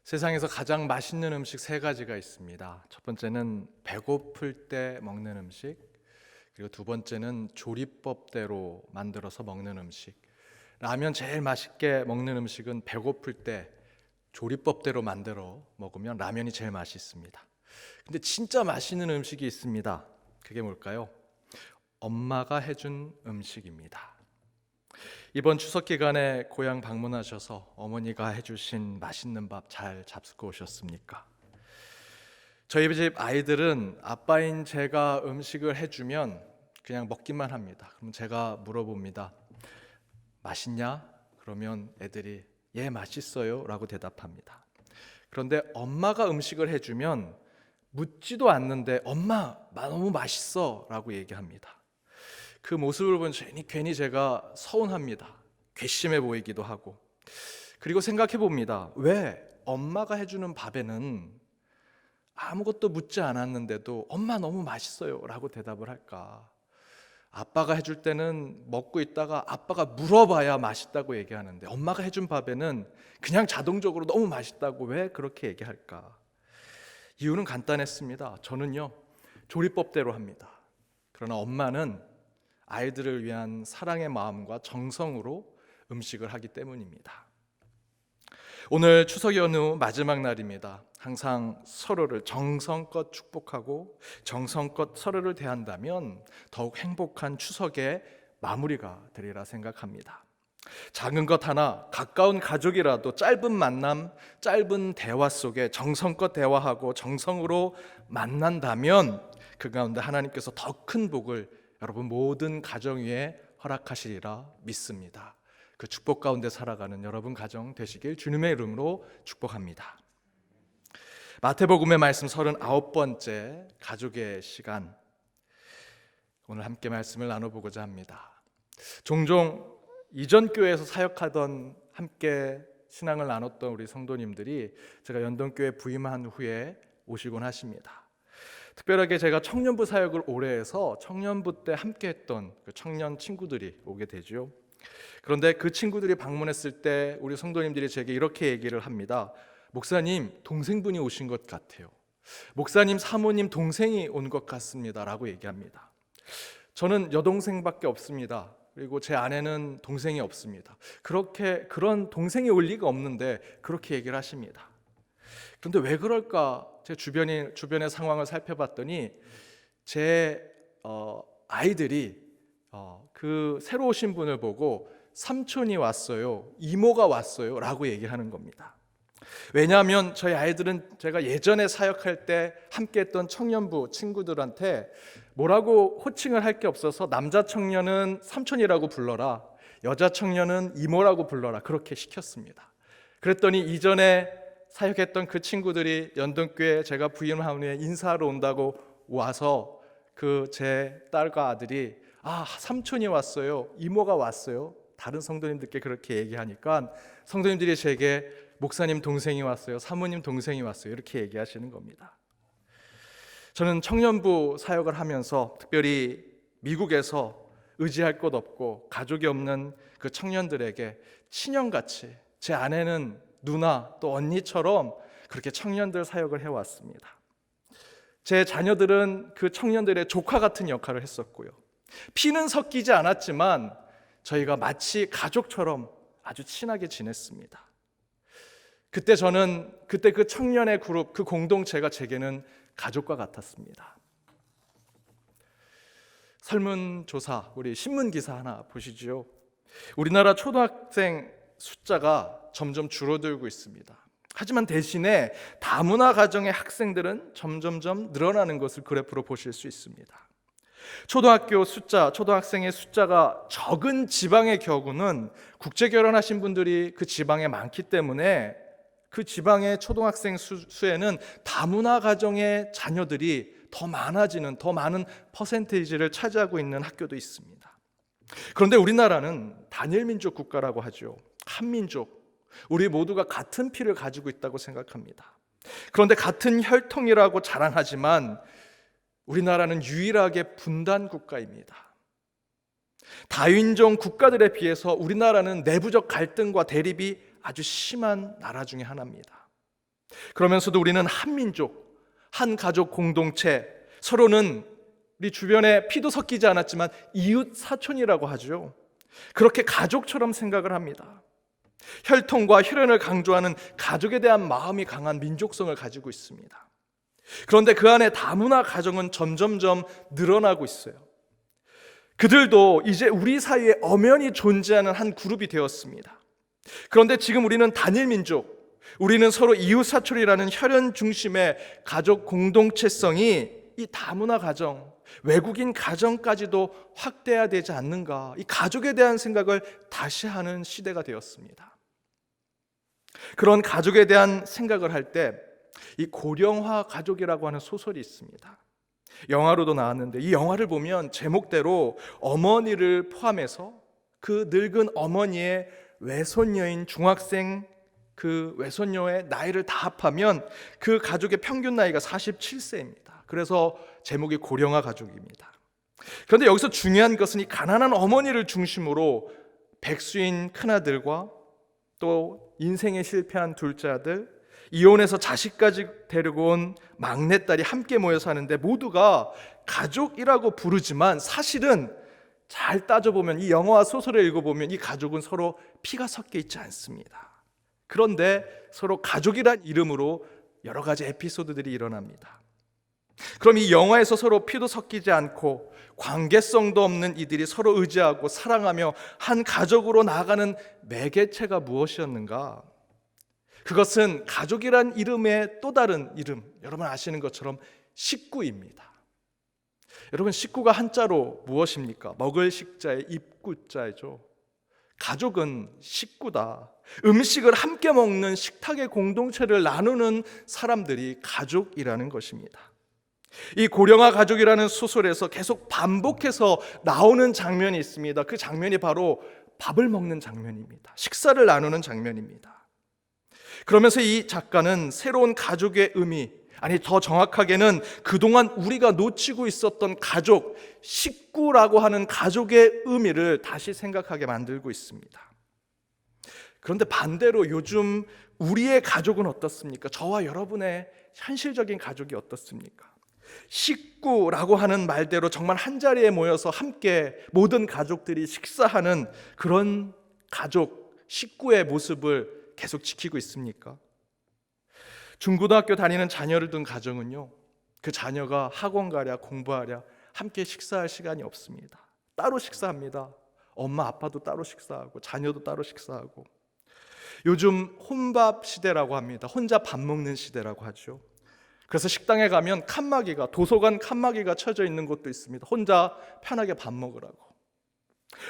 세상에서 가장 맛있는 음식 세 가지가 있습니다. 첫 번째는 배고플 때 먹는 음식, 그리고 두 번째는 조리법대로 만들어서 먹는 음식. 라면 제일 맛있게 먹는 음식은 배고플 때 조리법대로 만들어 먹으면 라면이 제일 맛있습니다. 근데 진짜 맛있는 음식이 있습니다. 그게 뭘까요? 엄마가 해준 음식입니다. 이번 추석 기간에 고향 방문하셔서 어머니가 해주신 맛있는 밥 잘 잡수고 오셨습니까? 저희 집 아이들은 아빠인 제가 음식을 해주면 그냥 먹기만 합니다. 그럼 제가 물어봅니다. 맛있냐? 그러면 애들이 예, 맛있어요 라고 대답합니다. 그런데 엄마가 음식을 해주면 묻지도 않는데 엄마 너무 맛있어 라고 얘기합니다. 그 모습을 보면 괜히 제가 서운합니다. 괘씸해 보이기도 하고. 그리고 생각해 봅니다. 왜 엄마가 해주는 밥에는 아무것도 묻지 않았는데도 엄마 너무 맛있어요 라고 대답을 할까? 아빠가 해줄 때는 먹고 있다가 아빠가 물어봐야 맛있다고 얘기하는데 엄마가 해준 밥에는 그냥 자동적으로 너무 맛있다고 왜 그렇게 얘기할까? 이유는 간단했습니다. 저는요, 조리법대로 합니다. 그러나 엄마는 아이들을 위한 사랑의 마음과 정성으로 음식을 하기 때문입니다. 오늘 추석 연휴 마지막 날입니다. 항상 서로를 정성껏 축복하고 정성껏 서로를 대한다면 더욱 행복한 추석의 마무리가 되리라 생각합니다. 작은 것 하나, 가까운 가족이라도 짧은 만남, 짧은 대화 속에 정성껏 대화하고 정성으로 만난다면 그 가운데 하나님께서 더 큰 복을 여러분 모든 가정 위에 허락하시리라 믿습니다. 그 축복 가운데 살아가는 여러분 가정 되시길 주님의 이름으로 축복합니다. 마태복음의 말씀 39번째 가족의 시간, 오늘 함께 말씀을 나눠보고자 합니다. 종종 이전 교회에서 사역하던 함께 신앙을 나눴던 우리 성도님들이 제가 연동교회 부임한 후에 오시곤 하십니다. 특별하게 제가 청년부 사역을 오래 해서 청년부 때 함께 했던 그 청년 친구들이 오게 되죠. 그런데 그 친구들이 방문했을 때 우리 성도님들이 제게 이렇게 얘기를 합니다. 목사님, 동생분이 오신 것 같아요. 목사님, 사모님 동생이 온 것 같습니다 라고 얘기합니다. 저는 여동생밖에 없습니다. 그리고 제 아내는 동생이 없습니다. 그런 동생이 올 리가 없는데 그렇게 얘기를 하십니다. 그런데 왜 그럴까? 제 주변의 상황을 살펴봤더니 제 아이들이 그 새로 오신 분을 보고 삼촌이 왔어요, 이모가 왔어요 라고 얘기하는 겁니다. 왜냐하면 저희 아이들은 제가 예전에 사역할 때 함께했던 청년부 친구들한테 뭐라고 호칭을 할 게 없어서 남자 청년은 삼촌이라고 불러라, 여자 청년은 이모라고 불러라 그렇게 시켰습니다. 그랬더니 이전에 사역했던 그 친구들이 연동교회 제가 부임한 후에 인사하러 온다고 와서 그 제 딸과 아들이 삼촌이 왔어요, 이모가 왔어요, 다른 성도님들께 그렇게 얘기하니까 성도님들이 제게 목사님 동생이 왔어요, 사모님 동생이 왔어요 이렇게 얘기하시는 겁니다. 저는 청년부 사역을 하면서 특별히 미국에서 의지할 곳 없고 가족이 없는 그 청년들에게 친형같이, 제 아내는 누나 또 언니처럼 그렇게 청년들 사역을 해왔습니다. 제 자녀들은 그 청년들의 조카 같은 역할을 했었고요. 피는 섞이지 않았지만 저희가 마치 가족처럼 아주 친하게 지냈습니다. 그때 그 청년의 그룹, 그 공동체가 제게는 가족과 같았습니다. 설문조사, 우리 신문기사 하나 보시죠. 우리나라 초등학생 숫자가 점점 줄어들고 있습니다. 하지만 대신에 다문화 가정의 학생들은 점점점 늘어나는 것을 그래프로 보실 수 있습니다. 초등학생의 숫자가 적은 지방의 경우는 국제 결혼하신 분들이 그 지방에 많기 때문에 그 지방의 초등학생 수에는 다문화 가정의 자녀들이 더 많아지는, 더 많은 퍼센테이지를 차지하고 있는 학교도 있습니다. 그런데 우리나라는 단일민족 국가라고 하죠. 한민족, 우리 모두가 같은 피를 가지고 있다고 생각합니다. 그런데 같은 혈통이라고 자랑하지만 우리나라는 유일하게 분단 국가입니다. 다윈종 국가들에 비해서 우리나라는 내부적 갈등과 대립이 아주 심한 나라 중에 하나입니다. 그러면서도 우리는 한 민족, 한 가족 공동체, 서로는 우리 주변에 피도 섞이지 않았지만 이웃 사촌이라고 하죠. 그렇게 가족처럼 생각을 합니다. 혈통과 혈연을 강조하는 가족에 대한 마음이 강한 민족성을 가지고 있습니다. 그런데 그 안에 다문화 가정은 점점점 늘어나고 있어요. 그들도 이제 우리 사이에 엄연히 존재하는 한 그룹이 되었습니다. 그런데 지금 우리는 단일 민족, 우리는 서로 이웃 사촌이라는 혈연 중심의 가족 공동체성이 이 다문화 가정, 외국인 가정까지도 확대해야 되지 않는가, 이 가족에 대한 생각을 다시 하는 시대가 되었습니다. 그런 가족에 대한 생각을 할 때 이 고령화 가족이라고 하는 소설이 있습니다. 영화로도 나왔는데 이 영화를 보면 제목대로 어머니를 포함해서 그 늙은 어머니의 외손녀인 중학생 그 외손녀의 나이를 다 합하면 그 가족의 평균 나이가 47세입니다. 그래서 제목이 고령화 가족입니다. 그런데 여기서 중요한 것은 이 가난한 어머니를 중심으로 백수인 큰아들과 또 인생에 실패한 둘째 아들, 이혼해서 자식까지 데리고 온 막내딸이 함께 모여 사는데 모두가 가족이라고 부르지만 사실은 잘 따져보면 이 영화와 소설을 읽어보면 이 가족은 서로 피가 섞여 있지 않습니다. 그런데 서로 가족이란 이름으로 여러 가지 에피소드들이 일어납니다. 그럼 이 영화에서 서로 피도 섞이지 않고 관계성도 없는 이들이 서로 의지하고 사랑하며 한 가족으로 나아가는 매개체가 무엇이었는가? 그것은 가족이란 이름의 또 다른 이름, 여러분 아시는 것처럼 식구입니다. 여러분, 식구가 한자로 무엇입니까? 먹을 식자의 입구자죠. 가족은 식구다. 음식을 함께 먹는 식탁의 공동체를 나누는 사람들이 가족이라는 것입니다. 이 고령화 가족이라는 소설에서 계속 반복해서 나오는 장면이 있습니다. 그 장면이 바로 밥을 먹는 장면입니다. 식사를 나누는 장면입니다. 그러면서 이 작가는 새로운 가족의 의미, 아니 더 정확하게는 그동안 우리가 놓치고 있었던 가족, 식구라고 하는 가족의 의미를 다시 생각하게 만들고 있습니다. 그런데 반대로 요즘 우리의 가족은 어떻습니까? 저와 여러분의 현실적인 가족이 어떻습니까? 식구라고 하는 말대로 정말 한자리에 모여서 함께 모든 가족들이 식사하는 그런 가족, 식구의 모습을 계속 지키고 있습니까? 중고등학교 다니는 자녀를 둔 가정은요, 그 자녀가 학원 가랴 공부하랴 함께 식사할 시간이 없습니다. 따로 식사합니다. 엄마 아빠도 따로 식사하고 자녀도 따로 식사하고. 요즘 혼밥 시대라고 합니다. 혼자 밥 먹는 시대라고 하죠. 그래서 식당에 가면 칸막이가, 도서관 칸막이가 쳐져 있는 곳도 있습니다. 혼자 편하게 밥 먹으라고.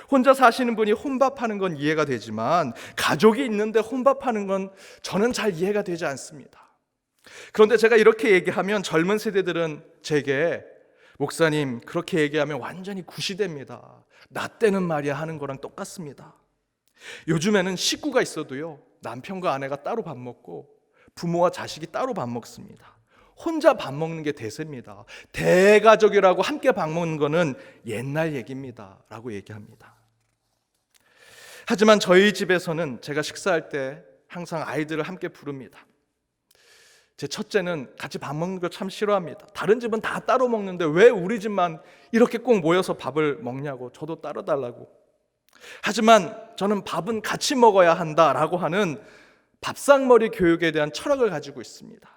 혼자 사시는 분이 혼밥하는 건 이해가 되지만 가족이 있는데 혼밥하는 건 저는 잘 이해가 되지 않습니다. 그런데 제가 이렇게 얘기하면 젊은 세대들은 제게 목사님 그렇게 얘기하면 완전히 구시대입니다. 나 때는 말이야 하는 거랑 똑같습니다. 요즘에는 식구가 있어도요, 남편과 아내가 따로 밥 먹고 부모와 자식이 따로 밥 먹습니다. 혼자 밥 먹는 게 대세입니다. 대가족이라고 함께 밥 먹는 거는 옛날 얘기입니다 라고 얘기합니다. 하지만 저희 집에서는 제가 식사할 때 항상 아이들을 함께 부릅니다. 제 첫째는 같이 밥 먹는 걸 참 싫어합니다. 다른 집은 다 따로 먹는데 왜 우리 집만 이렇게 꼭 모여서 밥을 먹냐고, 저도 따로 달라고. 하지만 저는 밥은 같이 먹어야 한다라고 하는 밥상머리 교육에 대한 철학을 가지고 있습니다.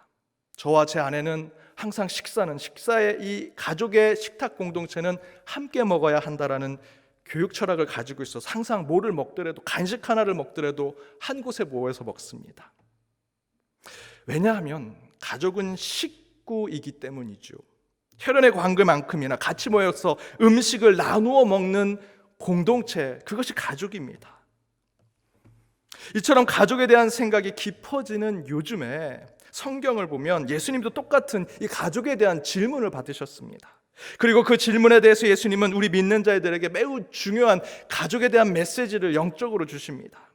저와 제 아내는 항상 식사의 이 가족의 식탁 공동체는 함께 먹어야 한다라는 교육 철학을 가지고 있어서 항상 뭐를 먹더라도, 간식 하나를 먹더라도 한 곳에 모여서 먹습니다. 왜냐하면 가족은 식구이기 때문이죠. 혈연의 관계만큼이나 같이 모여서 음식을 나누어 먹는 공동체, 그것이 가족입니다. 이처럼 가족에 대한 생각이 깊어지는 요즘에 성경을 보면 예수님도 똑같은 이 가족에 대한 질문을 받으셨습니다. 그리고 그 질문에 대해서 예수님은 우리 믿는 자들에게 매우 중요한 가족에 대한 메시지를 영적으로 주십니다.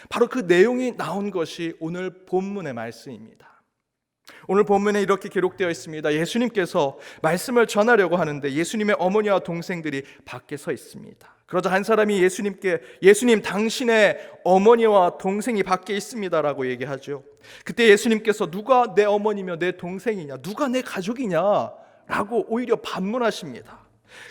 바로 그 내용이 나온 것이 오늘 본문의 말씀입니다. 오늘 본문에 이렇게 기록되어 있습니다. 예수님께서 말씀을 전하려고 하는데 예수님의 어머니와 동생들이 밖에 서 있습니다. 그러자 한 사람이 예수님 당신의 어머니와 동생이 밖에 있습니다라고 얘기하죠. 그때 예수님께서 누가 내 어머니며 내 동생이냐, 누가 내 가족이냐 라고 오히려 반문하십니다.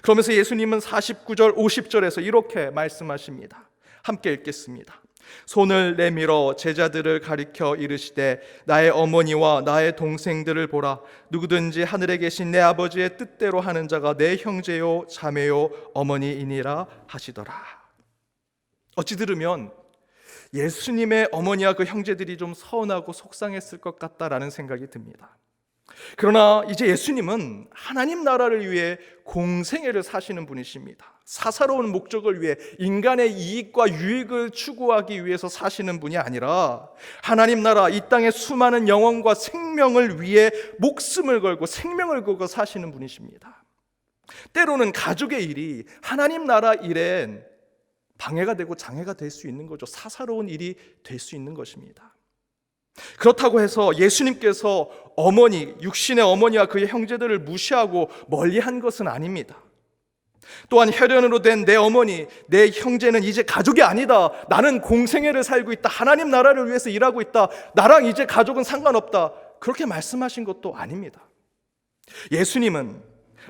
그러면서 예수님은 49절 50절에서 이렇게 말씀하십니다. 함께 읽겠습니다. 손을 내밀어 제자들을 가리켜 이르시되 나의 어머니와 나의 동생들을 보라. 누구든지 하늘에 계신 내 아버지의 뜻대로 하는 자가 내 형제요 자매요 어머니이니라 하시더라. 어찌 들으면 예수님의 어머니와 그 형제들이 좀 서운하고 속상했을 것 같다라는 생각이 듭니다. 그러나 이제 예수님은 하나님 나라를 위해 공생애를 사시는 분이십니다. 사사로운 목적을 위해 인간의 이익과 유익을 추구하기 위해서 사시는 분이 아니라 하나님 나라, 이 땅의 수많은 영혼과 생명을 위해 목숨을 걸고 생명을 걸고 사시는 분이십니다. 때로는 가족의 일이 하나님 나라 일엔 방해가 되고 장애가 될 수 있는 거죠. 사사로운 일이 될 수 있는 것입니다. 그렇다고 해서 예수님께서 육신의 어머니와 그의 형제들을 무시하고 멀리한 것은 아닙니다. 또한 혈연으로 된 내 어머니, 내 형제는 이제 가족이 아니다. 나는 공생애를 살고 있다. 하나님 나라를 위해서 일하고 있다. 나랑 이제 가족은 상관없다. 그렇게 말씀하신 것도 아닙니다. 예수님은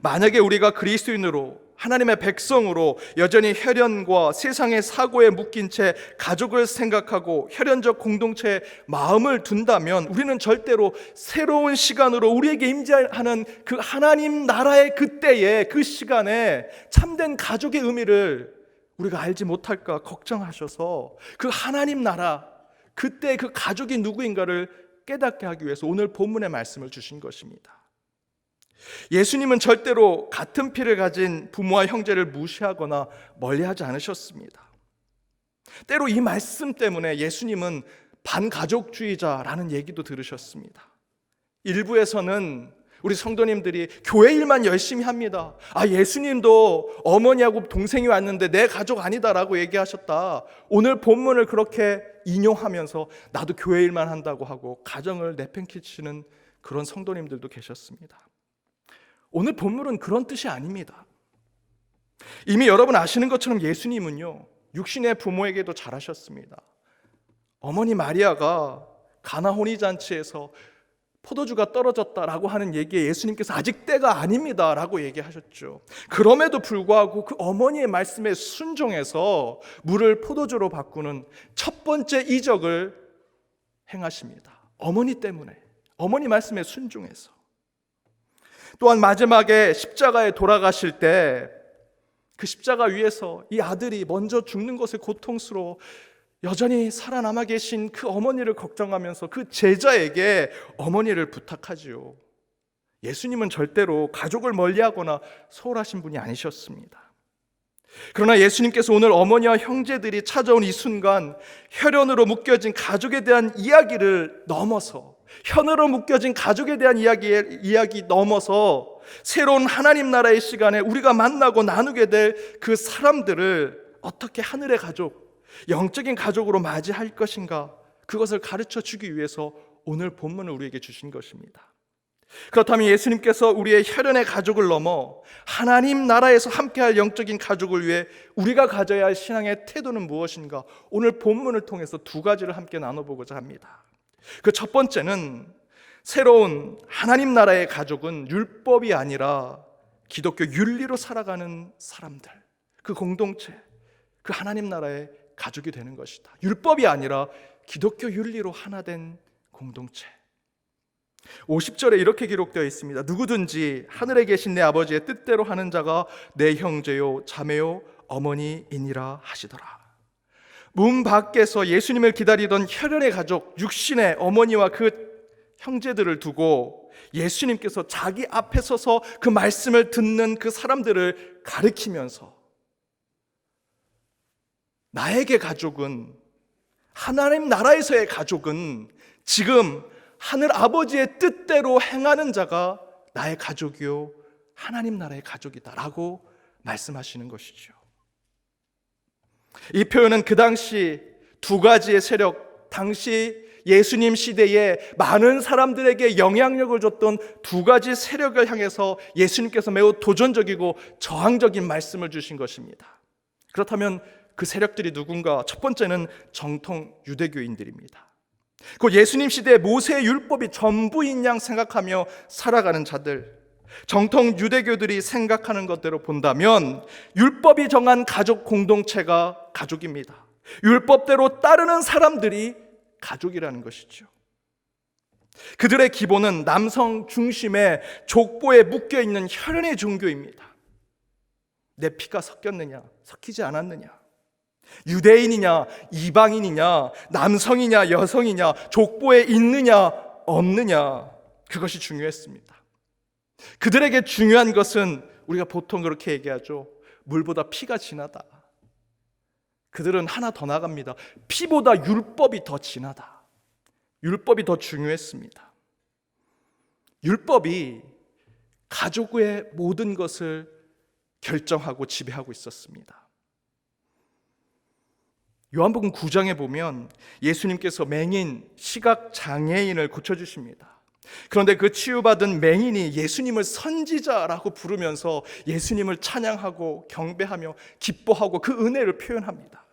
만약에 우리가 그리스도인으로 하나님의 백성으로 여전히 혈연과 세상의 사고에 묶인 채 가족을 생각하고 혈연적 공동체에 마음을 둔다면 우리는 절대로 새로운 시간으로 우리에게 임재하는 그 하나님 나라의 그때에, 그 시간에 참된 가족의 의미를 우리가 알지 못할까 걱정하셔서 그 하나님 나라, 그때 그 가족이 누구인가를 깨닫게 하기 위해서 오늘 본문의 말씀을 주신 것입니다. 예수님은 절대로 같은 피를 가진 부모와 형제를 무시하거나 멀리하지 않으셨습니다. 때로 이 말씀 때문에 예수님은 반가족주의자라는 얘기도 들으셨습니다. 일부에서는 우리 성도님들이 교회 일만 열심히 합니다. 예수님도 어머니하고 동생이 왔는데 내 가족 아니다라고 얘기하셨다. 오늘 본문을 그렇게 인용하면서 나도 교회 일만 한다고 하고 가정을 내팽개치는 그런 성도님들도 계셨습니다. 오늘 본문은 그런 뜻이 아닙니다. 이미 여러분 아시는 것처럼 예수님은요, 육신의 부모에게도 잘하셨습니다. 어머니 마리아가 가나 혼인잔치에서 포도주가 떨어졌다라고 하는 얘기에 예수님께서 아직 때가 아닙니다라고 얘기하셨죠. 그럼에도 불구하고 그 어머니의 말씀에 순종해서 물을 포도주로 바꾸는 첫 번째 이적을 행하십니다. 어머니 때문에, 어머니 말씀에 순종해서. 또한 마지막에 십자가에 돌아가실 때 그 십자가 위에서 이 아들이 먼저 죽는 것에 고통스러워 여전히 살아남아 계신 그 어머니를 걱정하면서 그 제자에게 어머니를 부탁하지요. 예수님은 절대로 가족을 멀리하거나 소홀하신 분이 아니셨습니다. 그러나 예수님께서 오늘 어머니와 형제들이 찾아온 이 순간 혈연으로 묶여진 가족에 대한 이야기를 넘어서, 혈연으로 묶여진 가족에 대한 이야기 넘어서 새로운 하나님 나라의 시간에 우리가 만나고 나누게 될 그 사람들을 어떻게 하늘의 가족, 영적인 가족으로 맞이할 것인가, 그것을 가르쳐 주기 위해서 오늘 본문을 우리에게 주신 것입니다. 그렇다면 예수님께서 우리의 혈연의 가족을 넘어 하나님 나라에서 함께할 영적인 가족을 위해 우리가 가져야 할 신앙의 태도는 무엇인가? 오늘 본문을 통해서 두 가지를 함께 나눠보고자 합니다. 그 첫 번째는 새로운 하나님 나라의 가족은 율법이 아니라 기독교 윤리로 살아가는 사람들, 그 공동체, 그 하나님 나라의 가족이 되는 것이다. 율법이 아니라 기독교 윤리로 하나 된 공동체. 50절에 이렇게 기록되어 있습니다. 누구든지 하늘에 계신 내 아버지의 뜻대로 하는 자가 내 형제요 자매요 어머니이니라 하시더라. 문 밖에서 예수님을 기다리던 혈연의 가족, 육신의 어머니와 그 형제들을 두고 예수님께서 자기 앞에 서서 그 말씀을 듣는 그 사람들을 가리키면서 나에게 가족은, 하나님 나라에서의 가족은 지금 하늘 아버지의 뜻대로 행하는 자가 나의 가족이요 하나님 나라의 가족이다 라고 말씀하시는 것이죠. 이 표현은 그 당시 두 가지의 세력, 당시 예수님 시대에 많은 사람들에게 영향력을 줬던 두 가지 세력을 향해서 예수님께서 매우 도전적이고 저항적인 말씀을 주신 것입니다. 그렇다면 그 세력들이 누군가? 첫 번째는 정통 유대교인들입니다. 그 예수님 시대에 모세의 율법이 전부인 양 생각하며 살아가는 자들, 정통 유대교들이 생각하는 것대로 본다면 율법이 정한 가족 공동체가 가족입니다. 율법대로 따르는 사람들이 가족이라는 것이죠. 그들의 기본은 남성 중심의 족보에 묶여있는 혈연의 종교입니다. 내 피가 섞였느냐, 섞이지 않았느냐, 유대인이냐, 이방인이냐, 남성이냐, 여성이냐, 족보에 있느냐, 없느냐, 그것이 중요했습니다. 그들에게 중요한 것은 우리가 보통 그렇게 얘기하죠. 물보다 피가 진하다. 그들은 하나 더 나갑니다. 피보다 율법이 더 진하다. 율법이 더 중요했습니다. 율법이 가족의 모든 것을 결정하고 지배하고 있었습니다. 요한복음 9장에 보면 예수님께서 맹인, 시각장애인을 고쳐주십니다. 그런데 그 치유받은 맹인이 예수님을 선지자라고 부르면서 예수님을 찬양하고 경배하며 기뻐하고 그 은혜를 표현합니다.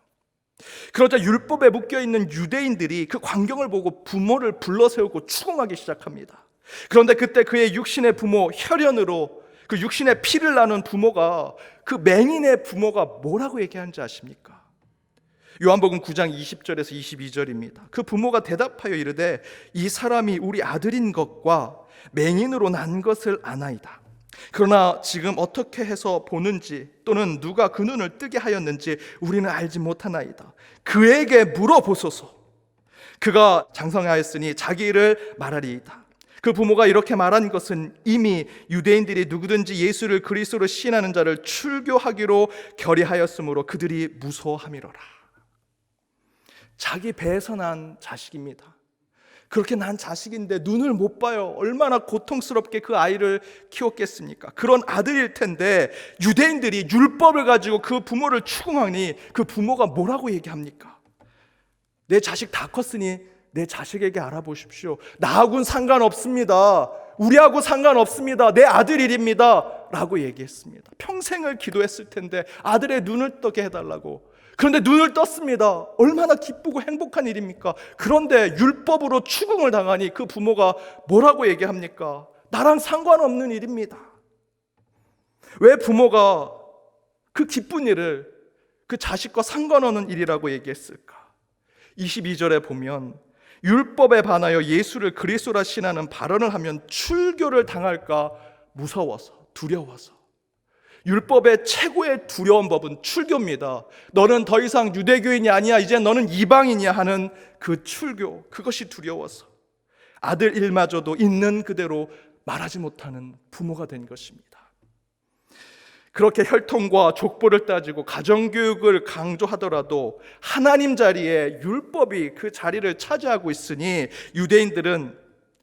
그러자 율법에 묶여있는 유대인들이 그 광경을 보고 부모를 불러세우고 추궁하기 시작합니다. 그런데 그때 그의 육신의 부모, 혈연으로 그 육신의 피를 나눈 부모가, 그 맹인의 부모가 뭐라고 얘기하는지 아십니까? 요한복음 9장 20절에서 22절입니다. 그 부모가 대답하여 이르되 이 사람이 우리 아들인 것과 맹인으로 난 것을 아나이다. 그러나 지금 어떻게 해서 보는지 또는 누가 그 눈을 뜨게 하였는지 우리는 알지 못하나이다. 그에게 물어보소서. 그가 장성하였으니 자기 일을 말하리이다. 그 부모가 이렇게 말한 것은 이미 유대인들이 누구든지 예수를 그리스도로 시인하는 자를 출교하기로 결의하였으므로 그들이 무서워함이로라. 자기 배에서 난 자식입니다. 그렇게 난 자식인데 눈을 못 봐요. 얼마나 고통스럽게 그 아이를 키웠겠습니까? 그런 아들일 텐데 유대인들이 율법을 가지고 그 부모를 추궁하니 그 부모가 뭐라고 얘기합니까? 내 자식 다 컸으니 내 자식에게 알아보십시오. 나하고는 상관없습니다. 우리하고 상관없습니다. 내 아들 일입니다. 라고 얘기했습니다. 평생을 기도했을 텐데 아들의 눈을 뜨게 해달라고. 그런데 눈을 떴습니다. 얼마나 기쁘고 행복한 일입니까? 그런데 율법으로 추궁을 당하니 그 부모가 뭐라고 얘기합니까? 나랑 상관없는 일입니다. 왜 부모가 그 기쁜 일을 그 자식과 상관없는 일이라고 얘기했을까? 22절에 보면 율법에 반하여 예수를 그리스도라 신하는 발언을 하면 출교를 당할까 무서워서, 두려워서. 율법의 최고의 두려운 법은 출교입니다. 너는 더 이상 유대교인이 아니야. 이제 너는 이방인이야 하는 그 출교, 그것이 두려워서 아들 일마저도 있는 그대로 말하지 못하는 부모가 된 것입니다. 그렇게 혈통과 족보를 따지고 가정교육을 강조하더라도 하나님 자리에 율법이 그 자리를 차지하고 있으니 유대인들은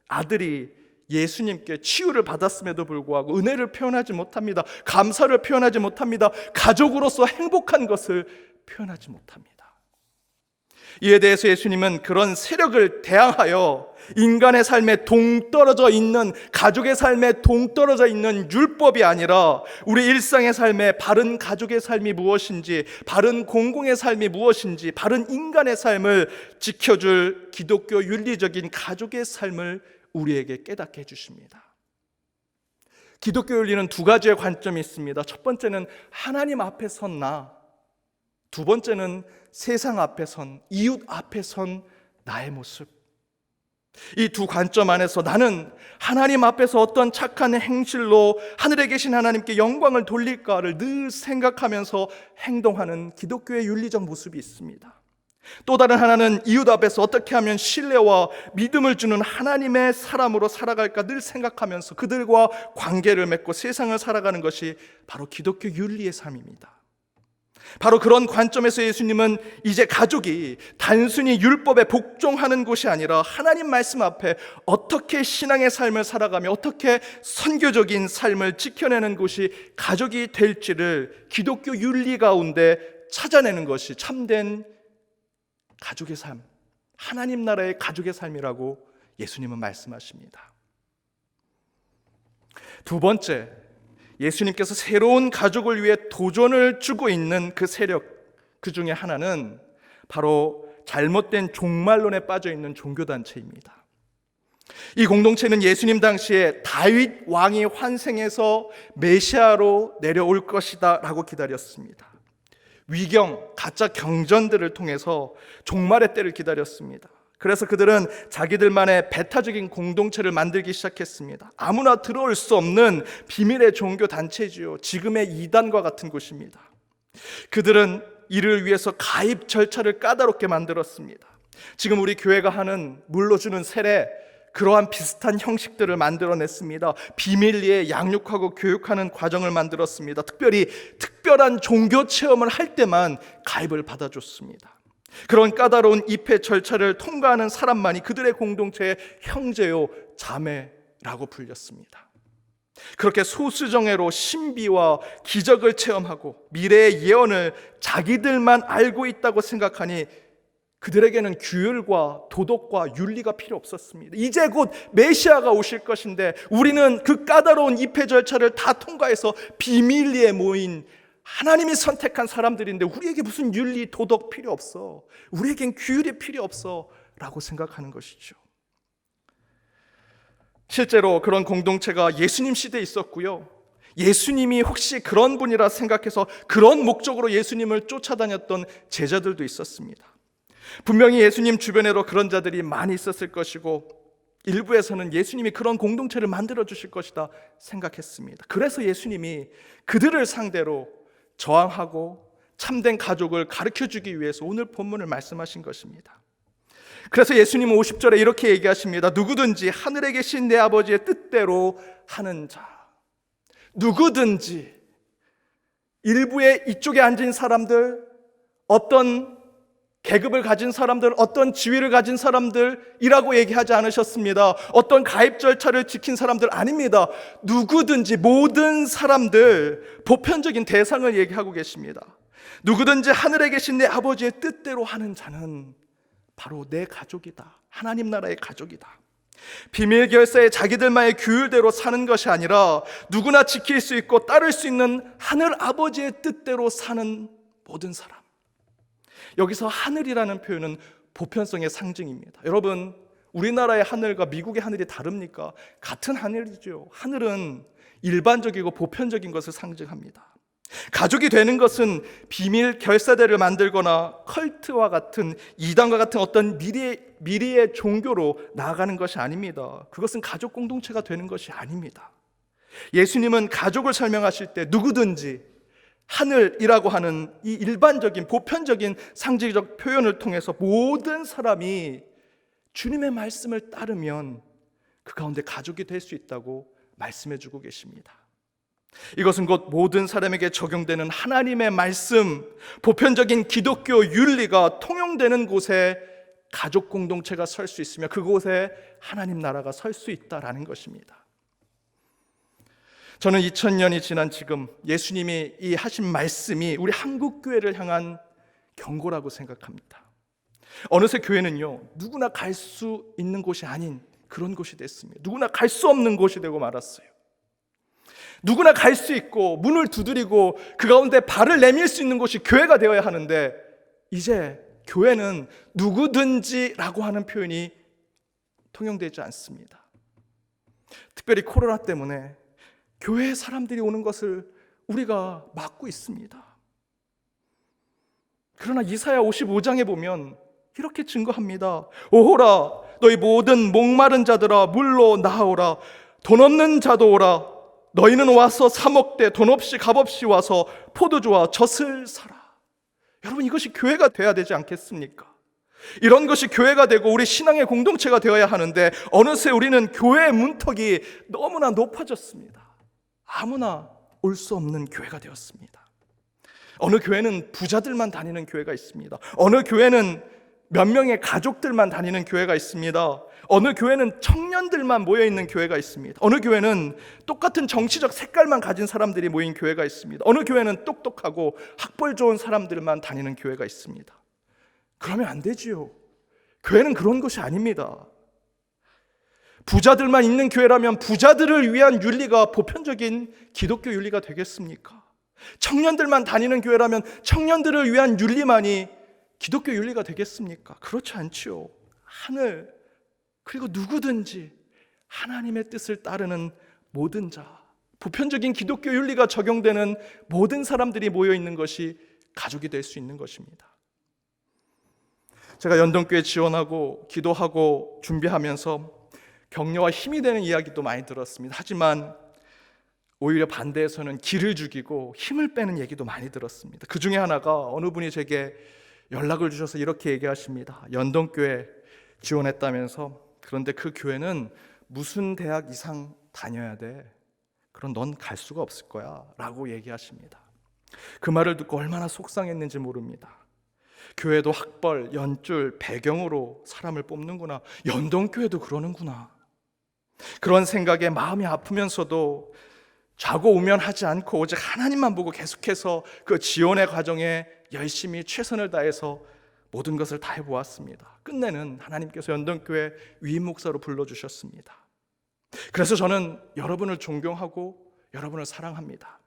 아들이 예수님께 치유를 받았음에도 불구하고 은혜를 표현하지 못합니다. 감사를 표현하지 못합니다. 가족으로서 행복한 것을 표현하지 못합니다. 이에 대해서 예수님은 그런 세력을 대항하여 인간의 삶에 동떨어져 있는, 가족의 삶에 동떨어져 있는 율법이 아니라 우리 일상의 삶에 바른 가족의 삶이 무엇인지, 바른 공공의 삶이 무엇인지, 바른 인간의 삶을 지켜줄 기독교 윤리적인 가족의 삶을 우리에게 깨닫게 해주십니다. 기독교 윤리는 두 가지의 관점이 있습니다. 첫 번째는 하나님 앞에 선 나, 두 번째는 세상 앞에 선, 이웃 앞에 선 나의 모습. 이 두 관점 안에서 나는 하나님 앞에서 어떤 착한 행실로 하늘에 계신 하나님께 영광을 돌릴까를 늘 생각하면서 행동하는 기독교의 윤리적 모습이 있습니다. 또 다른 하나는 이웃 앞에서 어떻게 하면 신뢰와 믿음을 주는 하나님의 사람으로 살아갈까 늘 생각하면서 그들과 관계를 맺고 세상을 살아가는 것이 바로 기독교 윤리의 삶입니다. 바로 그런 관점에서 예수님은 이제 가족이 단순히 율법에 복종하는 곳이 아니라 하나님 말씀 앞에 어떻게 신앙의 삶을 살아가며 어떻게 선교적인 삶을 지켜내는 곳이 가족이 될지를 기독교 윤리 가운데 찾아내는 것이 참된 가족의 삶, 하나님 나라의 가족의 삶이라고 예수님은 말씀하십니다. 두 번째, 예수님께서 새로운 가족을 위해 도전을 주고 있는 그 세력, 그 중에 하나는 바로 잘못된 종말론에 빠져 있는 종교단체입니다. 이 공동체는 예수님 당시에 다윗 왕이 환생해서 메시아로 내려올 것이다 라고 기다렸습니다. 위경, 가짜 경전들을 통해서 종말의 때를 기다렸습니다. 그래서 그들은 자기들만의 배타적인 공동체를 만들기 시작했습니다. 아무나 들어올 수 없는 비밀의 종교 단체지요. 지금의 이단과 같은 곳입니다. 그들은 이를 위해서 가입 절차를 까다롭게 만들었습니다. 지금 우리 교회가 하는 물러주는 세례, 그러한 비슷한 형식들을 만들어냈습니다. 비밀리에 양육하고 교육하는 과정을 만들었습니다. 특별히 특별한 종교 체험을 할 때만 가입을 받아줬습니다. 그런 까다로운 입회 절차를 통과하는 사람만이 그들의 공동체의 형제요 자매라고 불렸습니다. 그렇게 소수정예로 신비와 기적을 체험하고 미래의 예언을 자기들만 알고 있다고 생각하니 그들에게는 규율과 도덕과 윤리가 필요 없었습니다. 이제 곧 메시아가 오실 것인데 우리는 그 까다로운 입회 절차를 다 통과해서 비밀리에 모인 하나님이 선택한 사람들인데 우리에게 무슨 윤리, 도덕 필요 없어. 우리에겐 규율이 필요 없어 라고 생각하는 것이죠. 실제로 그런 공동체가 예수님 시대에 있었고요. 예수님이 혹시 그런 분이라 생각해서 그런 목적으로 예수님을 쫓아다녔던 제자들도 있었습니다. 분명히 예수님 주변에도 그런 자들이 많이 있었을 것이고 일부에서는 예수님이 그런 공동체를 만들어 주실 것이다 생각했습니다. 그래서 예수님이 그들을 상대로 저항하고 참된 가족을 가르쳐주기 위해서 오늘 본문을 말씀하신 것입니다. 그래서 예수님은 50절에 이렇게 얘기하십니다. 누구든지 하늘에 계신 내 아버지의 뜻대로 하는 자, 누구든지, 일부의 이쪽에 앉은 사람들, 어떤 계급을 가진 사람들, 어떤 지위를 가진 사람들이라고 얘기하지 않으셨습니다. 어떤 가입 절차를 지킨 사람들 아닙니다. 누구든지, 모든 사람들, 보편적인 대상을 얘기하고 계십니다. 누구든지 하늘에 계신 내 아버지의 뜻대로 하는 자는 바로 내 가족이다. 하나님 나라의 가족이다. 비밀 결사에 자기들만의 규율대로 사는 것이 아니라 누구나 지킬 수 있고 따를 수 있는 하늘 아버지의 뜻대로 사는 모든 사람. 여기서 하늘이라는 표현은 보편성의 상징입니다. 여러분, 우리나라의 하늘과 미국의 하늘이 다릅니까? 같은 하늘이죠. 하늘은 일반적이고 보편적인 것을 상징합니다. 가족이 되는 것은 비밀 결사대를 만들거나 컬트와 같은 이단과 같은 어떤 미래의 종교로 나아가는 것이 아닙니다. 그것은 가족 공동체가 되는 것이 아닙니다. 예수님은 가족을 설명하실 때 누구든지 하늘이라고 하는 이 일반적인 보편적인 상징적 표현을 통해서 모든 사람이 주님의 말씀을 따르면 그 가운데 가족이 될 수 있다고 말씀해 주고 계십니다. 이것은 곧 모든 사람에게 적용되는 하나님의 말씀, 보편적인 기독교 윤리가 통용되는 곳에 가족 공동체가 설 수 있으며 그곳에 하나님 나라가 설 수 있다라는 것입니다. 저는 2000년이 지난 지금 예수님이 이 하신 말씀이 우리 한국교회를 향한 경고라고 생각합니다. 어느새 교회는요, 누구나 갈 수 있는 곳이 아닌 그런 곳이 됐습니다. 누구나 갈 수 없는 곳이 되고 말았어요. 누구나 갈 수 있고 문을 두드리고 그 가운데 발을 내밀 수 있는 곳이 교회가 되어야 하는데 이제 교회는 누구든지라고 하는 표현이 통용되지 않습니다. 특별히 코로나 때문에 교회에 사람들이 오는 것을 우리가 막고 있습니다. 그러나 이사야 55장에 보면 이렇게 증거합니다. 오호라 너희 모든 목마른 자들아 물로 나오라. 돈 없는 자도 오라. 너희는 와서 사 먹되 돈 없이 값없이 와서 포도주와 젖을 사라. 여러분, 이것이 교회가 돼야 되지 않겠습니까? 이런 것이 교회가 되고 우리 신앙의 공동체가 되어야 하는데 어느새 우리는 교회의 문턱이 너무나 높아졌습니다. 아무나 올 수 없는 교회가 되었습니다. 어느 교회는 부자들만 다니는 교회가 있습니다. 어느 교회는 몇 명의 가족들만 다니는 교회가 있습니다. 어느 교회는 청년들만 모여있는 교회가 있습니다. 어느 교회는 똑같은 정치적 색깔만 가진 사람들이 모인 교회가 있습니다. 어느 교회는 똑똑하고 학벌 좋은 사람들만 다니는 교회가 있습니다. 그러면 안 되지요. 교회는 그런 것이 아닙니다. 부자들만 있는 교회라면 부자들을 위한 윤리가 보편적인 기독교 윤리가 되겠습니까? 청년들만 다니는 교회라면 청년들을 위한 윤리만이 기독교 윤리가 되겠습니까? 그렇지 않지요. 하늘, 그리고 누구든지 하나님의 뜻을 따르는 모든 자, 보편적인 기독교 윤리가 적용되는 모든 사람들이 모여 있는 것이 가족이 될 수 있는 것입니다. 제가 연동교회 지원하고 기도하고 준비하면서 격려와 힘이 되는 이야기도 많이 들었습니다. 하지만 오히려 반대에서는 기를 죽이고 힘을 빼는 얘기도 많이 들었습니다. 그 중에 하나가 어느 분이 제게 연락을 주셔서 이렇게 얘기하십니다. 연동교회 지원했다면서, 그런데 그 교회는 무슨 대학 이상 다녀야 돼? 그럼 넌 갈 수가 없을 거야 라고 얘기하십니다. 그 말을 듣고 얼마나 속상했는지 모릅니다. 교회도 학벌, 연줄, 배경으로 사람을 뽑는구나. 연동교회도 그러는구나. 그런 생각에 마음이 아프면서도 좌고우면하지 않고 오직 하나님만 보고 계속해서 그 지원의 과정에 열심히 최선을 다해서 모든 것을 다 해보았습니다. 끝내는 하나님께서 연동교회 위임 목사로 불러주셨습니다. 그래서 저는 여러분을 존경하고 여러분을 사랑합니다.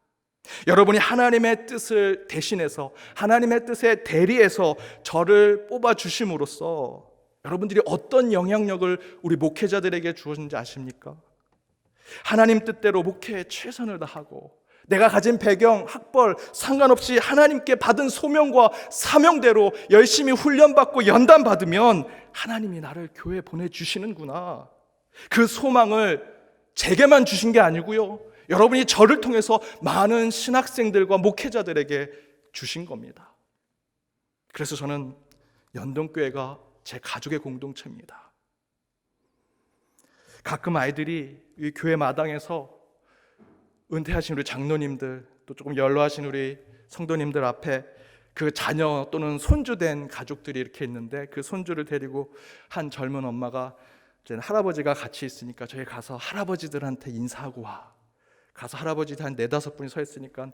여러분이 하나님의 뜻을 대신해서, 하나님의 뜻에 대리해서 저를 뽑아주심으로써 여러분들이 어떤 영향력을 우리 목회자들에게 주었는지 아십니까? 하나님 뜻대로 목회에 최선을 다하고 내가 가진 배경, 학벌 상관없이 하나님께 받은 소명과 사명대로 열심히 훈련받고 연단받으면 하나님이 나를 교회에 보내주시는구나. 그 소망을 제게만 주신 게 아니고요, 여러분이 저를 통해서 많은 신학생들과 목회자들에게 주신 겁니다. 그래서 저는 연동교회가 제 가족의 공동체입니다. 가끔 아이들이 이 교회 마당에서 은퇴하신 우리 장로님들, 또 조금 연로하신 우리 성도님들 앞에 그 자녀 또는 손주된 가족들이 이렇게 있는데, 그 손주를 데리고 한 젊은 엄마가, 이제 할아버지가 같이 있으니까 저희 가서 할아버지들한테 인사하고 와. 가서 할아버지들 한 4-5분이 서 있으니까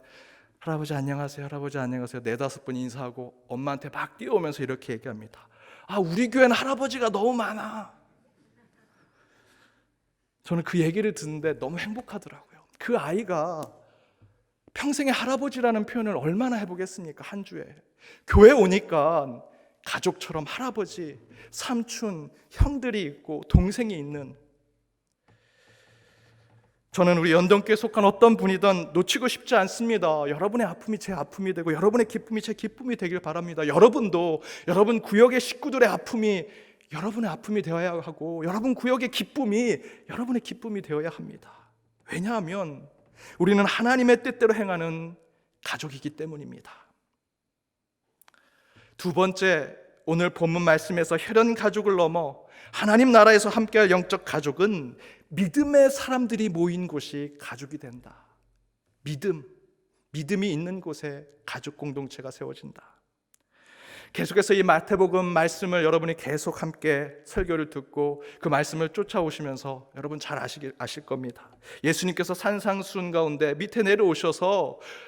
할아버지 안녕하세요, 할아버지 안녕하세요 4-5분 인사하고 엄마한테 막 뛰어오면서 이렇게 얘기합니다. 아, 우리 교회는 할아버지가 너무 많아. 저는 그 얘기를 듣는데 너무 행복하더라고요. 그 아이가 평생에 할아버지라는 표현을 얼마나 해보겠습니까? 한 주에. 교회 오니까 가족처럼 할아버지, 삼촌, 형들이 있고 동생이 있는, 저는 우리 연동교회에 속한 어떤 분이든 놓치고 싶지 않습니다. 여러분의 아픔이 제 아픔이 되고 여러분의 기쁨이 제 기쁨이 되길 바랍니다. 여러분도 여러분 구역의 식구들의 아픔이 여러분의 아픔이 되어야 하고, 여러분 구역의 기쁨이 여러분의 기쁨이 되어야 합니다. 왜냐하면 우리는 하나님의 뜻대로 행하는 가족이기 때문입니다. 두 번째, 오늘 본문 말씀에서 혈연 가족을 넘어 하나님 나라에서 함께할 영적 가족은 믿음의 사람들이 모인 곳이 가족이 된다. 믿음이 있는 곳에 가족 공동체가 세워진다. 계속해서 이 마태복음 말씀을 여러분이 계속 함께 설교를 듣고 그 말씀을 쫓아오시면서 여러분 잘 아실 겁니다. 예수님께서 산상수훈 가운데 밑에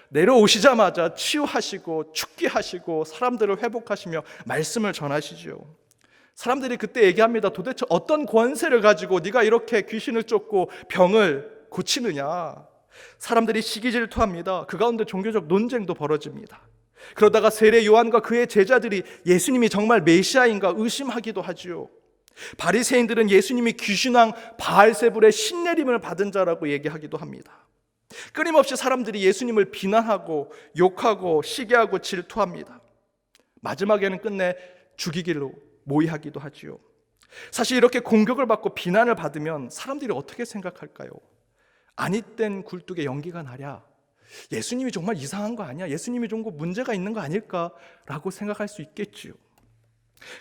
내려오시자마자 치유하시고 축기하시고 사람들을 회복하시며 말씀을 전하시죠. 사람들이 그때 얘기합니다. 도대체 어떤 권세를 가지고 네가 이렇게 귀신을 쫓고 병을 고치느냐. 사람들이 시기질투합니다. 그 가운데 종교적 논쟁도 벌어집니다. 그러다가 세례 요한과 그의 제자들이 예수님이 정말 메시아인가 의심하기도 하지요. 바리새인들은 예수님이 귀신왕 바알세불의 신내림을 받은 자라고 얘기하기도 합니다. 끊임없이 사람들이 예수님을 비난하고 욕하고 시기하고 질투합니다. 마지막에는 끝내 죽이기로 모의하기도 하지요. 사실 이렇게 공격을 받고 비난을 받으면 사람들이 어떻게 생각할까요? 아니땐 굴뚝에 연기가 나랴, 예수님이 정말 이상한 거 아니야? 예수님이 좀 문제가 있는 거 아닐까라고 생각할 수 있겠지요.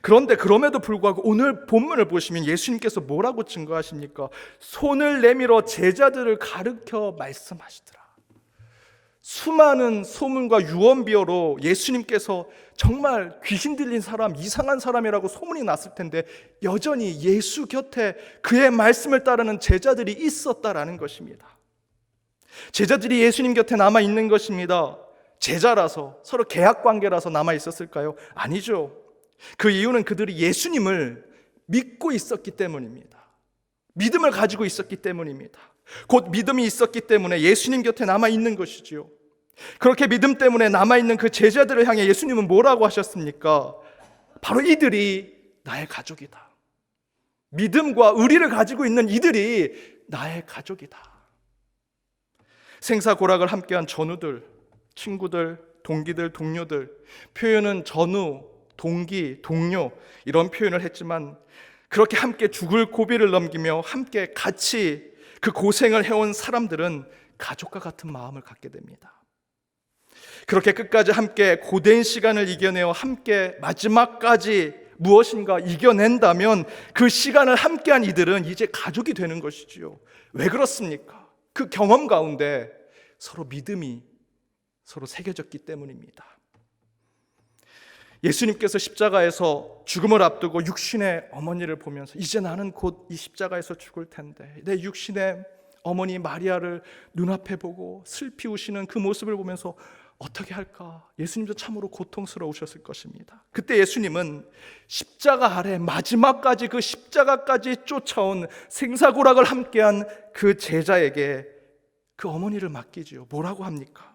그런데 그럼에도 불구하고 오늘 본문을 보시면 예수님께서 뭐라고 증거하십니까? 손을 내밀어 제자들을 가르쳐 말씀하시더라. 수많은 소문과 유언비어로 예수님께서 정말 귀신 들린 사람, 이상한 사람이라고 소문이 났을 텐데 여전히 예수 곁에 그의 말씀을 따르는 제자들이 있었다라는 것입니다. 제자들이 예수님 곁에 남아 있는 것입니다. 제자라서, 서로 계약 관계라서 남아 있었을까요? 아니죠. 그 이유는 그들이 예수님을 믿고 있었기 때문입니다. 믿음을 가지고 있었기 때문입니다. 곧 믿음이 있었기 때문에 예수님 곁에 남아있는 것이지요. 그렇게 믿음 때문에 남아있는 그 제자들을 향해 예수님은 뭐라고 하셨습니까? 바로 이들이 나의 가족이다. 믿음과 의리를 가지고 있는 이들이 나의 가족이다. 생사고락을 함께한 전우들, 친구들, 동기들, 동료들, 표현은 전우, 동기, 동료 이런 표현을 했지만 그렇게 함께 죽을 고비를 넘기며 함께 같이 그 고생을 해온 사람들은 가족과 같은 마음을 갖게 됩니다. 그렇게 끝까지 함께 고된 시간을 이겨내어 함께 마지막까지 무엇인가 이겨낸다면 그 시간을 함께한 이들은 이제 가족이 되는 것이지요. 왜 그렇습니까? 그 경험 가운데 서로 믿음이 서로 새겨졌기 때문입니다. 예수님께서 십자가에서 죽음을 앞두고 육신의 어머니를 보면서 이제 나는 곧 이 십자가에서 죽을 텐데 내 육신의 어머니 마리아를 눈앞에 보고 슬피 우시는 그 모습을 보면서 어떻게 할까? 예수님도 참으로 고통스러우셨을 것입니다. 그때 예수님은 십자가 아래 마지막까지 그 십자가까지 쫓아온 생사고락을 함께한 그 제자에게 그 어머니를 맡기지요. 뭐라고 합니까?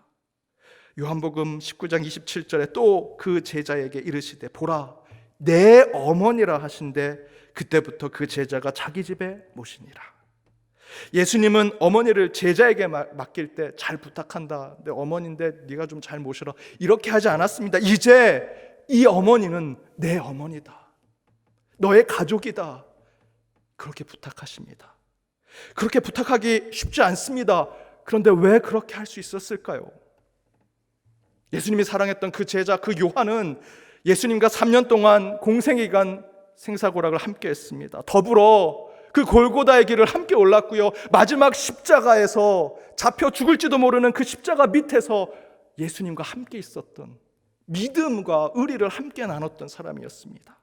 요한복음 19장 27절에 또 그 제자에게 이르시되 보라 내 어머니라 하신데 그때부터 그 제자가 자기 집에 모시니라. 예수님은 어머니를 제자에게 맡길 때 잘 부탁한다. 내 어머니인데 네가 좀 잘 모셔라. 이렇게 하지 않았습니다. 이제 이 어머니는 내 어머니다. 너의 가족이다. 그렇게 부탁하십니다. 그렇게 부탁하기 쉽지 않습니다. 그런데 왜 그렇게 할 수 있었을까요? 예수님이 사랑했던 그 제자, 그 요한은 예수님과 3년 동안 공생애간 생사고락을 함께 했습니다. 더불어 그 골고다의 길을 함께 올랐고요. 마지막 십자가에서 잡혀 죽을지도 모르는 그 십자가 밑에서 예수님과 함께 있었던 믿음과 의리를 함께 나눴던 사람이었습니다.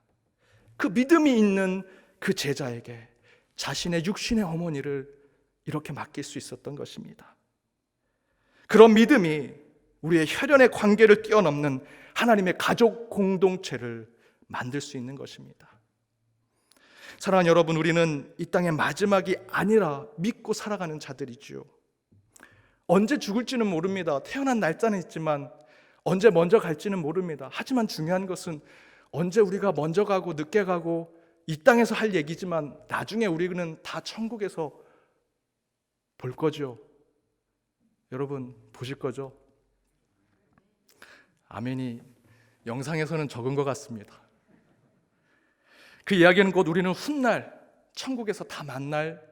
그 믿음이 있는 그 제자에게 자신의 육신의 어머니를 이렇게 맡길 수 있었던 것입니다. 그런 믿음이 우리의 혈연의 관계를 뛰어넘는 하나님의 가족 공동체를 만들 수 있는 것입니다. 사랑하는 여러분, 우리는 이 땅의 마지막이 아니라 믿고 살아가는 자들이지요. 언제 죽을지는 모릅니다. 태어난 날짜는 있지만 언제 먼저 갈지는 모릅니다. 하지만 중요한 것은 언제 우리가 먼저 가고 늦게 가고 이 땅에서 할 얘기지만 나중에 우리는 다 천국에서 볼 거죠. 여러분 보실 거죠? 아멘이 영상에서는 적은 것 같습니다. 그 이야기는 곧 우리는 훗날 천국에서 다 만날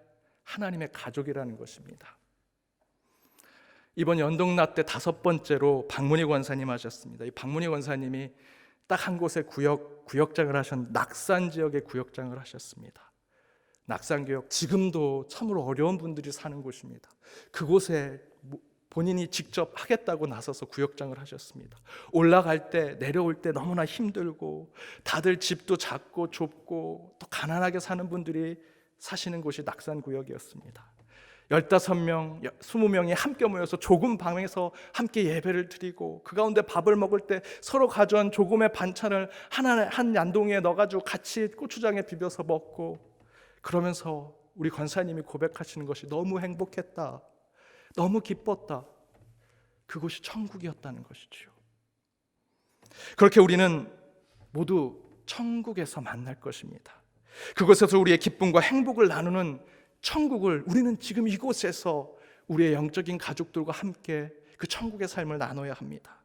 하나님의 가족이라는 것입니다. 이번 연동나 때 5번째로 박문희 권사님 하셨습니다. 이 박문희 권사님이 딱 한 곳에 구역장을 하셨는데 낙산 지역의 구역장을 하셨습니다. 낙산교역 지금도 참으로 어려운 분들이 사는 곳입니다. 그곳에 본인이 직접 하겠다고 나서서 구역장을 하셨습니다. 올라갈 때 내려올 때 너무나 힘들고 다들 집도 작고 좁고 또 가난하게 사는 분들이 사시는 곳이 낙산구역이었습니다. 15명, 20명이 함께 모여서 좁은 방에서 함께 예배를 드리고 그 가운데 밥을 먹을 때 서로 가져온 조금의 반찬을 한 얀동이에 넣어가지고 같이 고추장에 비벼서 먹고 그러면서 우리 권사님이 고백하시는 것이 너무 행복했다. 너무 기뻤다. 그곳이 천국이었다는 것이죠. 그렇게 우리는 모두 천국에서 만날 것입니다. 그곳에서 우리의 기쁨과 행복을 나누는 천국을 우리는 지금 이곳에서 우리의 영적인 가족들과 함께 그 천국의 삶을 나눠야 합니다.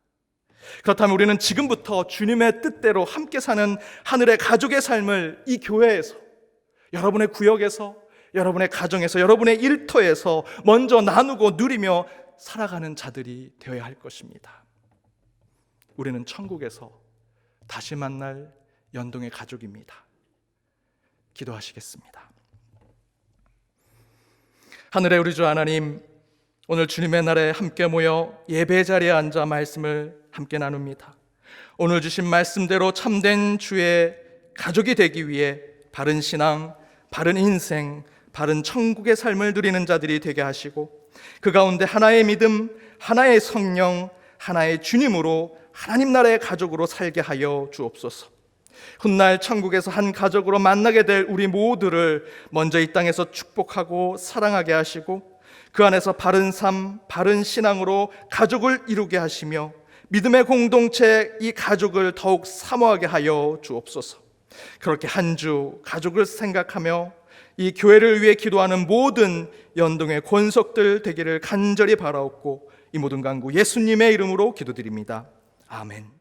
그렇다면 우리는 지금부터 주님의 뜻대로 함께 사는 하늘의 가족의 삶을 이 교회에서, 여러분의 구역에서, 여러분의 가정에서, 여러분의 일터에서 먼저 나누고 누리며 살아가는 자들이 되어야 할 것입니다. 우리는 천국에서 다시 만날 연동의 가족입니다. 기도하시겠습니다. 하늘의 우리 주 하나님, 오늘 주님의 날에 함께 모여 예배 자리에 앉아 말씀을 함께 나눕니다. 오늘 주신 말씀대로 참된 주의 가족이 되기 위해 바른 신앙, 바른 인생, 바른 천국의 삶을 누리는 자들이 되게 하시고 그 가운데 하나의 믿음, 하나의 성령, 하나의 주님으로 하나님 나라의 가족으로 살게 하여 주옵소서. 훗날 천국에서 한 가족으로 만나게 될 우리 모두를 먼저 이 땅에서 축복하고 사랑하게 하시고 그 안에서 바른 삶, 바른 신앙으로 가족을 이루게 하시며 믿음의 공동체 이 가족을 더욱 사모하게 하여 주옵소서. 그렇게 한 주 가족을 생각하며 이 교회를 위해 기도하는 모든 연동의 권속들 되기를 간절히 바라옵고 이 모든 간구 예수님의 이름으로 기도드립니다. 아멘.